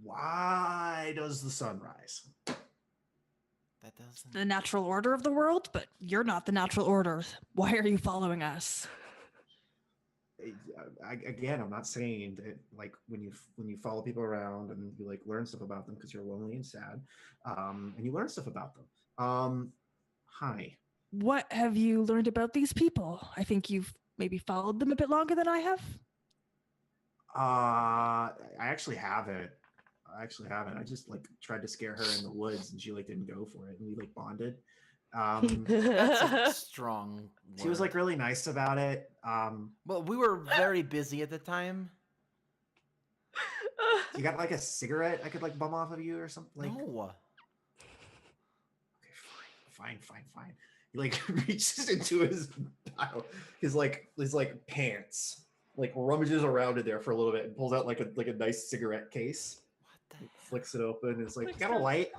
Why does the sun rise? That doesn't. The natural order of the world, but you're not the natural order. Why are you following us? Again, I'm not saying that like when you follow people around and you like learn stuff about them because you're lonely and sad, and you learn stuff about them. Hi. What have you learned about these people? I think you've maybe followed them a bit longer than I have. I actually haven't. I just like tried to scare her in the woods and she like didn't go for it and we like bonded. That's a strong word. She was like really nice about it. Well, we were very busy at the time. You got like a cigarette I could like bum off of you or something? Like, No. okay, fine. He like reaches into his pants, like rummages around in there for a little bit and pulls out like a nice cigarette case. What the Flicks it open and it's like, Flicks got a it. light?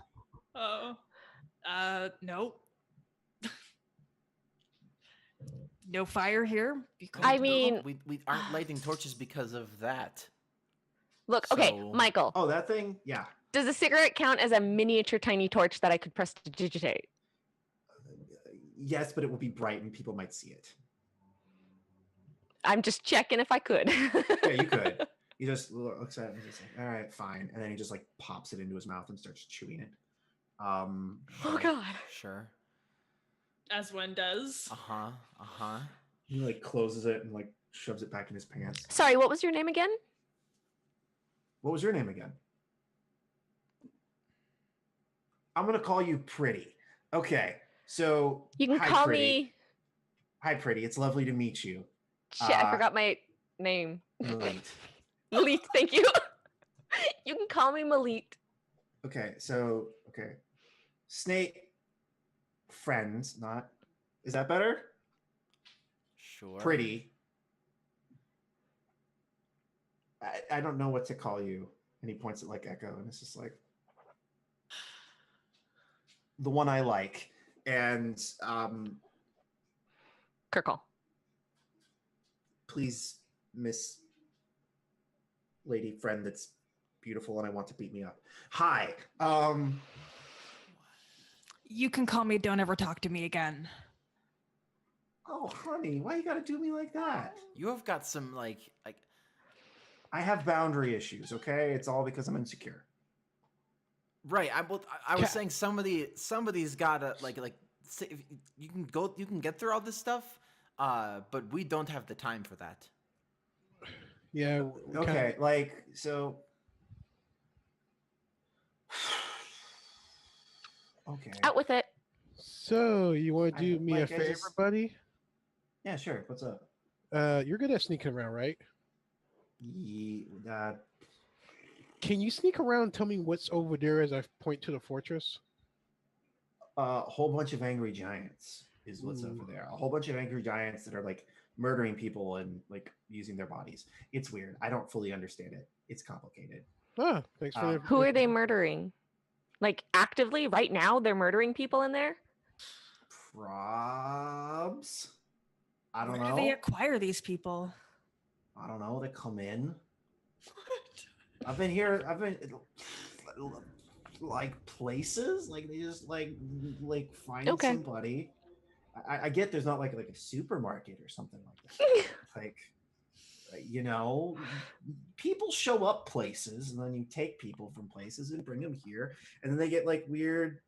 Oh. No. No fire here. I mean- we aren't lighting torches because of that. Look, okay, So- Michael, Oh, that thing? Yeah. does a cigarette count as a miniature tiny torch that I could press to digitate? Yes, but it will be bright and people might see it. I'm just checking if I could. Yeah, you could. He just looks at it and he's like, all right, fine. And then he just like pops it into his mouth and starts chewing it. Oh Sure, God. Sure. As one does. Uh-huh. He like closes it and like shoves it back in his pants. Sorry, what was your name again? What was your name again? I'm gonna call you Pretty. Okay, so You can hi, call Pretty. me. Hi, Pretty. It's lovely to meet you. Shit, I forgot my name. Malit. Malit, thank you. You can call me Malit. Okay, Snake friends, not. Is that better? Sure. Pretty. I don't know what to call you. And he points at like Echo, and it's just like the one I like. And Kirkle. please, Miss Lady Friend that's beautiful and I want to beat me up. Hi. You can call me Don't Ever Talk to Me Again. Oh, honey, why you gotta do me like that? You have got some like I have boundary issues, okay? It's all because I'm insecure. right. I was saying somebody's gotta like if you can get through all this stuff, but we don't have the time for that. Yeah. Okay, like, so. Okay. Out with it. So you want to I- do me a like, I favor, just- buddy? Yeah, sure. What's up? You're good at sneaking around, right? Yeah, Can you sneak around and tell me what's over there as I point to the fortress? a whole bunch of angry giants is what's over there. A whole bunch of angry giants that are like murdering people and like using their bodies. It's weird. I don't fully understand it. It's complicated. Ah, thanks for the Who are they murdering? Like actively right now they're murdering people in there? Probs? I don't Where know. do they acquire these people? I don't know. They come in. I've been here. I've been like places. Like they just like find Okay. somebody. I get there's not like a supermarket or something like that. Like you know, people show up places and then you take people from places and bring them here, and then they get like weird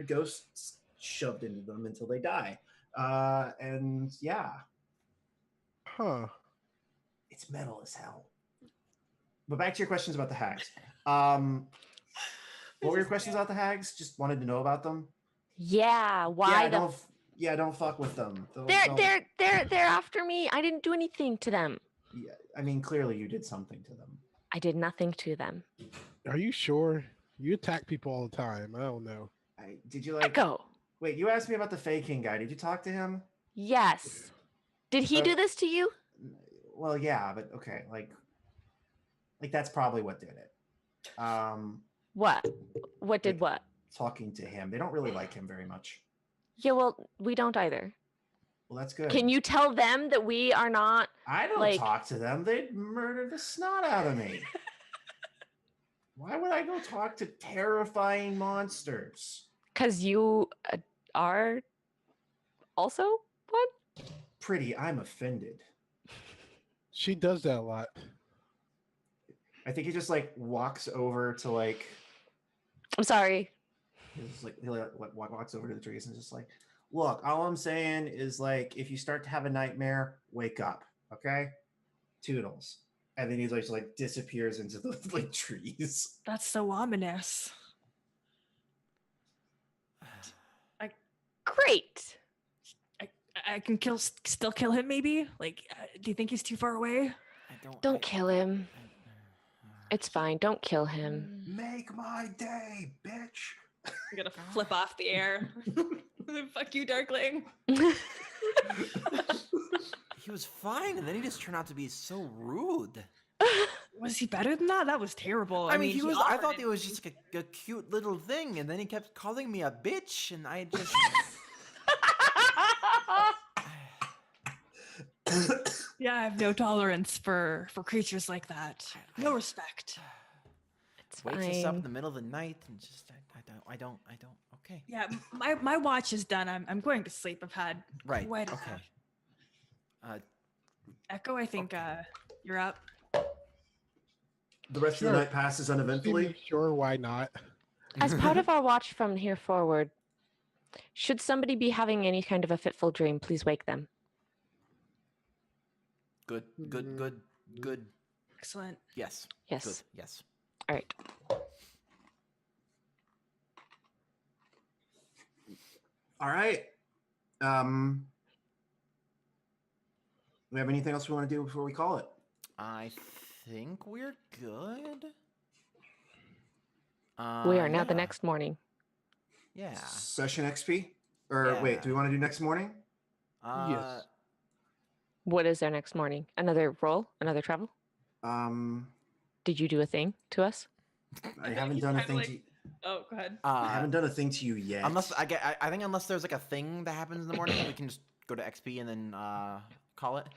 ghosts shoved into them until they die. And yeah, Huh. it's metal as hell. But back to your questions about the hags. What were your questions about the hags? Just wanted to know about them. Yeah. Yeah, Why I the don't Yeah, don't fuck with them. They're after me. I didn't do anything to them. Yeah, I mean, clearly you did something to them. I did nothing to them. Are you sure? You attack people all the time. I don't know. Did you like? Echo. Wait, you asked me about the Fey King guy. Did you talk to him? Yes. Did he do this to you? Well, yeah, but okay, like that's probably what did it. What? What did what? Talking to him. They don't really like him very much. Yeah, well, we don't either. Well, that's good. Can you tell them that we are not? I don't like- talk to them. They'd murder the snot out of me. Why would I go talk to terrifying monsters? Because you are also one? Pretty, I'm offended. She does that a lot. I think he just like walks over to like. I'm sorry. He's like he walks over to the trees and just like, look. All I'm saying is like, if you start to have a nightmare, wake up, okay? Toodles. And then he just like disappears into the like trees. That's so ominous. Great. I can still kill him, maybe. Like, do you think he's too far away? Don't kill him. It's fine. Don't kill him. Make my day, bitch. I'm gonna flip off the air. Fuck you, Darkling. He was fine, and then he just turned out to be so rude. Was he better than that? That was terrible. I mean, he was. I offered thought it. he was just like a cute little thing, and then he kept calling me a bitch, and I just. Yeah, I have no tolerance for creatures like that. No respect. It's Wakes us up in fine. the middle of the night, and just I don't. Okay. Yeah, my watch is done. I'm going to sleep. I've had Right. quite a Okay. Echo. I think you're up. The rest of Sure. the night passes uneventfully. Sure, why not? As part of our watch from here forward, should somebody be having any kind of a fitful dream, please wake them. Good. Excellent. Yes. Yes. Good. Yes. All right. All right. We have anything else we want to do before we call it? I think we're good. We are now the yeah. next morning. Yeah. Session XP? Or Yeah. wait, do we want to do next morning? Yes. What is our next morning? Another roll? Another travel? Did you do a thing to us? I haven't He's done a kinda thing like- to you. Oh, go ahead. I haven't done a thing to you yet. Unless I think unless there's like a thing that happens in the morning, we can just go to XP and then call it.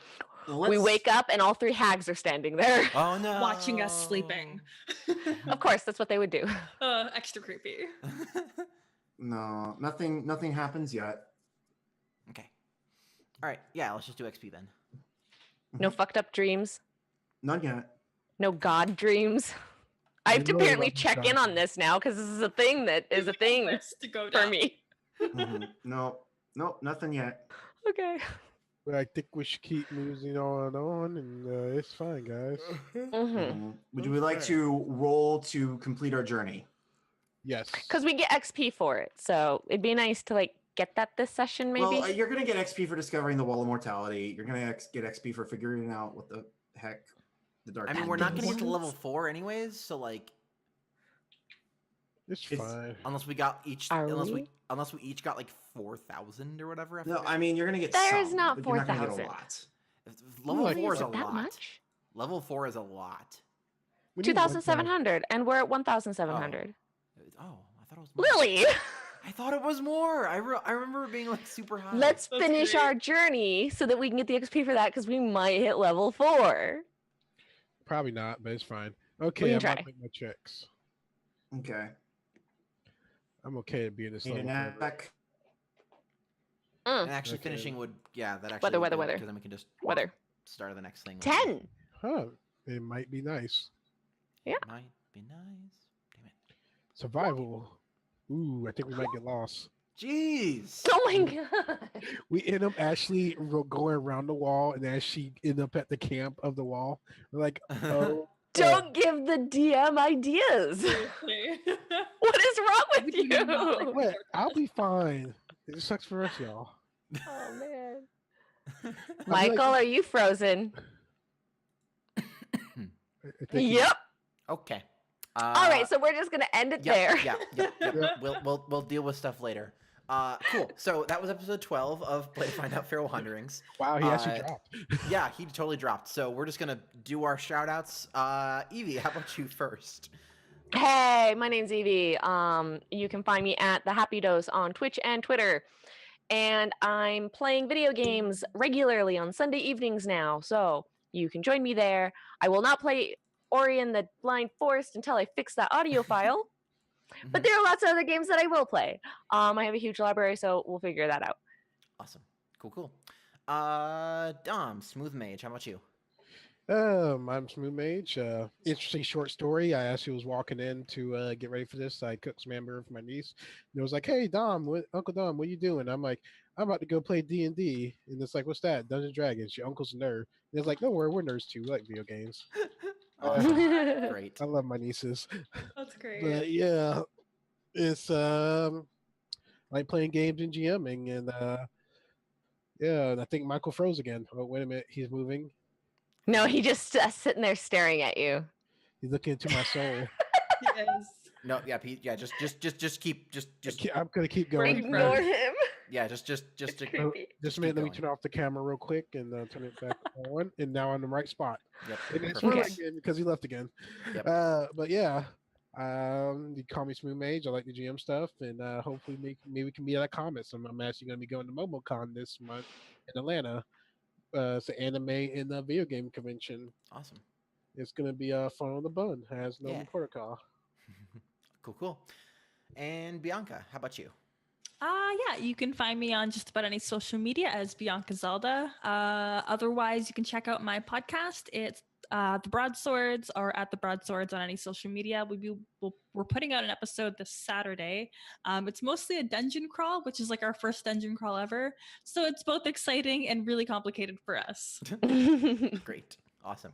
We wake up and all three hags are standing there. Oh no! Watching us sleeping. Of course, that's what they would do. Extra creepy. No, nothing happens yet. Okay. All right. Yeah, let's just do XP then. No fucked up dreams. None yet. No god dreams. I have to I really apparently love check in god on this now because this is a thing that is a thing List to go for down. me. No, nothing yet. Okay. But I think we should keep moving on, and it's fine, guys. Would you like to roll to complete our journey? Yes. Because we get XP for it, so it'd be nice to like get that this session maybe. Well, you're gonna get XP for discovering the Wall of Mortality. You're gonna get XP for figuring out what the heck the dark. I mean, we're not gonna get to level 4 anyways, so like, It's It's- fine. unless we got each, Are unless we each got like 4,000 or whatever. I No, forget. I mean you're gonna get. There is some, not but you're not gonna get 4,000. a lot. Level like 4 Is is a it that lot. much? Level 4 is a lot. We need 2,700, and we're at 1,700. Oh, I thought it was more. Lily, I thought it was more. I remember it being like super high. let's That's finish great. our journey so that we can get the XP for that because we might hit level 4. Probably not, but it's fine. Okay, can I'm try. gonna make my checks. Okay. I'm okay at being this Need level. an forever. attack. And actually Okay. finishing would, yeah, that actually. Weather. Because then we can just Weather. start the next thing. 10. Huh? It might be nice. Yeah. Might be nice. Damn it. Survival. Ooh, I think we might get lost. Jeez. Oh my god. We end up actually going around the wall, and as she end up at the camp of the wall, we're like, oh, Don't give the DM ideas. Seriously. What is wrong with you? what? I'll be fine. It just sucks for us, y'all. Oh man. like- Michael, are you frozen? I think he- Yep. Okay. All right, so we're just gonna end it there. Yeah. Yep. We'll deal with stuff later. Cool. So that was episode 12 of Play to Find Out Feral Wanderings. Wow, he actually dropped. Yeah, he totally dropped. So we're just gonna do our shout outs. Evie, how about you first? Hey, my name's Evie. You can find me at the Happy Dose on Twitch and Twitter. And I'm playing video games regularly on Sunday evenings now, so you can join me there. I will not play Ori and the Blind Forest until I fix that audio file, but there are lots of other games that I will play. I have a huge library, so we'll figure that out. Awesome. Cool. Dom, Smooth Mage, how about you? I'm Smooth Mage. Interesting short story. I actually was walking in to get ready for this. I cooked some hamburger for my niece. And it was like, "Hey, Uncle Dom, what are you doing?" I'm like, "I'm about to go play D&D." And it's like, "What's that?" Dungeons and Dragons. Your uncle's a nerd. And it's like, "Don't worry, we're nerds too. We like video games." Awesome. Great. I love my nieces. That's great. But yeah, it's like playing games and GMing, and yeah, and I think Michael froze again. Oh, wait a minute, he's moving. No, he just sitting there staring at you. He's looking into my soul. Yes. No, yeah, Pete. Yeah, just keep. I'm gonna keep going. Ignore him. Yeah, just Just a Just minute, keep let me going. turn off the camera real quick and turn it back on. And now I'm in the right spot. Yep. And it's perfect. frozen again because he left again. Yep. But yeah, you call me Smooth Mage. I like the GM stuff, and hopefully maybe we can be at a comic. So I'm actually going to be going to MomoCon this month in Atlanta. It's an anime and a video game convention. Awesome. It's going to be fun on the bun. Has no Yeah. protocol. Cool. And Bianca, how about you? Yeah, you can find me on just about any social media as Bianca Zelda. Otherwise, you can check out my podcast. It's The Broadswords, or at The Broadswords on any social media. We're putting out an episode this Saturday. It's mostly a dungeon crawl, which is like our first dungeon crawl ever. So it's both exciting and really complicated for us. Great. Awesome.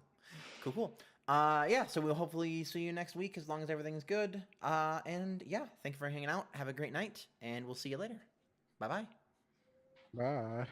Cool. Yeah, so we'll hopefully see you next week as long as everything's good. And yeah, thank you for hanging out. Have a great night, and we'll see you later. Bye-bye. Bye.